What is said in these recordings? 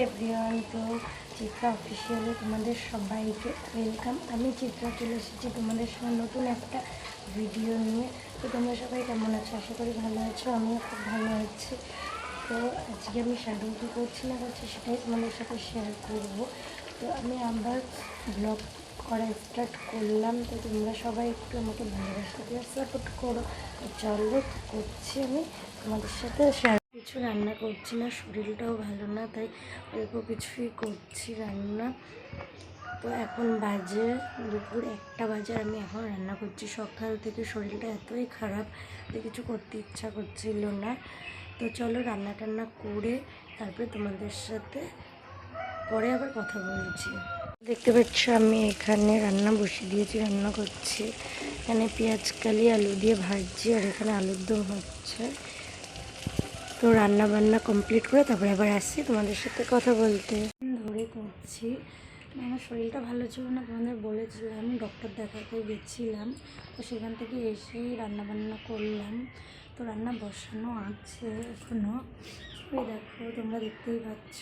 Everyone, তো চিত্রা অফিসিয়ালে তোমাদের সবাইকে ওয়েলকাম। আমি চিত্রা চলে এসেছি তোমাদের সঙ্গে নতুন একটা ভিডিও নিয়ে। তো তোমরা সবাই কেমন আছো? আশা করি ভালো আছো, আমিও খুব ভালো আছি। তো আজকে আমি শ্যাডো কী করছি না করছি সেটাই তোমাদের সাথে শেয়ার করব। তো আমি আবার ব্লগ করা স্টার্ট করলাম। তো তোমরা সবাই একটু আমাকে ভালোবাসা দিয়ে সাপোর্ট করো। চলো করছি আমি তোমাদের সাথে শেয়ার। কিছু রান্না করছি না, শরীরটাও ভালো না, তাই অল্প কিছুই করছি রান্না। তো এখন বাজে দুপুর 1টা বাজে, আমি এখন রান্না করছি। সকাল থেকে শরীরটা এতই খারাপ যে কিছু করতে ইচ্ছা করছিল না। তো চলো রান্না টান্না করে তারপরে তোমাদের সাথে পরে আবার কথা বলছি। দেখতে পাচ্ছ আমি এখানে রান্না বসিয়ে দিয়েছি, রান্না করছি। এখানে পেঁয়াজ কালি আলু দিয়ে ভাজছি, আর এখানে আলুর দম হচ্ছে। তো রান্না বান্না কমপ্লিট করে তারপরে আবার আসছি তোমাদের সাথে কথা বলতে। ধরে করছি, আমার শরীরটা ভালো ছিল না, তোমাদের বলেছিলাম। ডক্টর দেখাতে গেছিলাম, তো সেখান থেকে এসেই রান্না বান্না করলাম। তো রান্না বসানো আছে এখনও, ওই দেখো তোমরা দেখতেই পাচ্ছ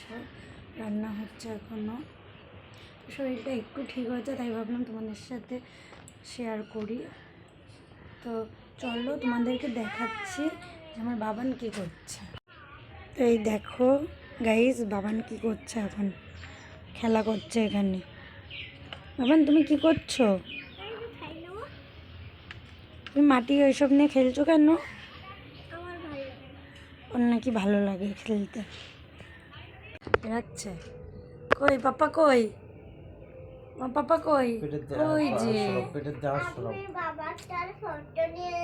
রান্না হচ্ছে এখনও। শরীরটা একটু ঠিক হয়েছে, তাই ভাবলাম তোমাদের সাথে শেয়ার করি। তো চলো তোমাদেরকে দেখাচ্ছি যে আমার বাবান কী করছে। তো এই দেখো গাইস, বাবান কি করছে, এখন খেলা করছে এখানে। বাবান তুমি কি করছো? তুমি মাটি ওইসব নিয়ে খেলছো কেন? ওর নাকি ভালো লাগে খেলতে। বেড়াচ্ছে কই পাপা, কই পাপা, কই ওই যে বাবাটার ফটো নিয়ে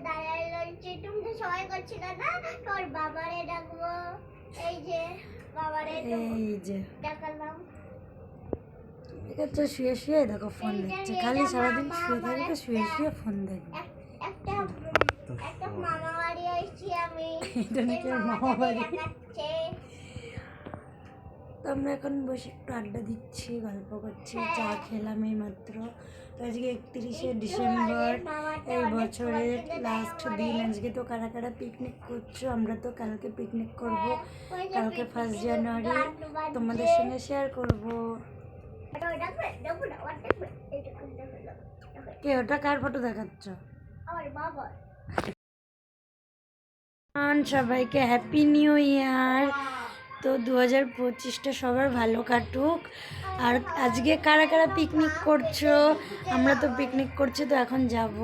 দাঁড়ায় রয়েছে। তুমি তো সবাই করছিল না, তোর বাবারে ডাকবো। এই যে বাবারে ডাকালাম। ঠিক আছে, শুয়ে শুয়ে দেখো ফোন দেখছে, খালি সারাদিন শুয়ে থাকবে, শুয়ে শুয়ে ফোন দেখবে। একটা মামা বাড়ি আসছি আমি। এটা নাকি ওর মামা বাড়ি। দেখাচ্ছে। তো আমরা এখন বসে একটু আড্ডা দিচ্ছি, গল্প করছি, চা খেলাম এই মাত্র। তো আজকে 31শে ডিসেম্বর, এই বছরের লাস্ট দিন। আজকে তো কারা কারা পিকনিক করছো? আমরা তো কালকে পিকনিক করব, কালকে 1 জানুয়ারি তোমাদের সঙ্গে শেয়ার করব। কে ওটা? কার ফটো দেখাচ্ছ? সবাইকে হ্যাপি নিউ ইয়ার। তো 2025টা সবার ভালো কাটুক। আর আজকে কারা কারা পিকনিক করছো? আমরা তো পিকনিক করছি, তো এখন যাব।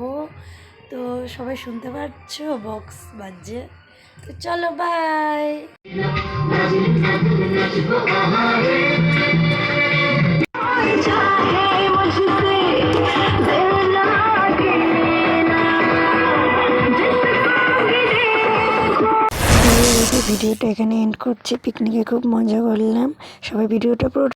তো সবাই শুনতে পাচ্ছ বক্স বাজছে। তো চলো বাই। ভিডিওটা এখানে এন্ড করছি। পিকনিকে খুব মজা করলাম, সবাই ভিডিওটা পুরো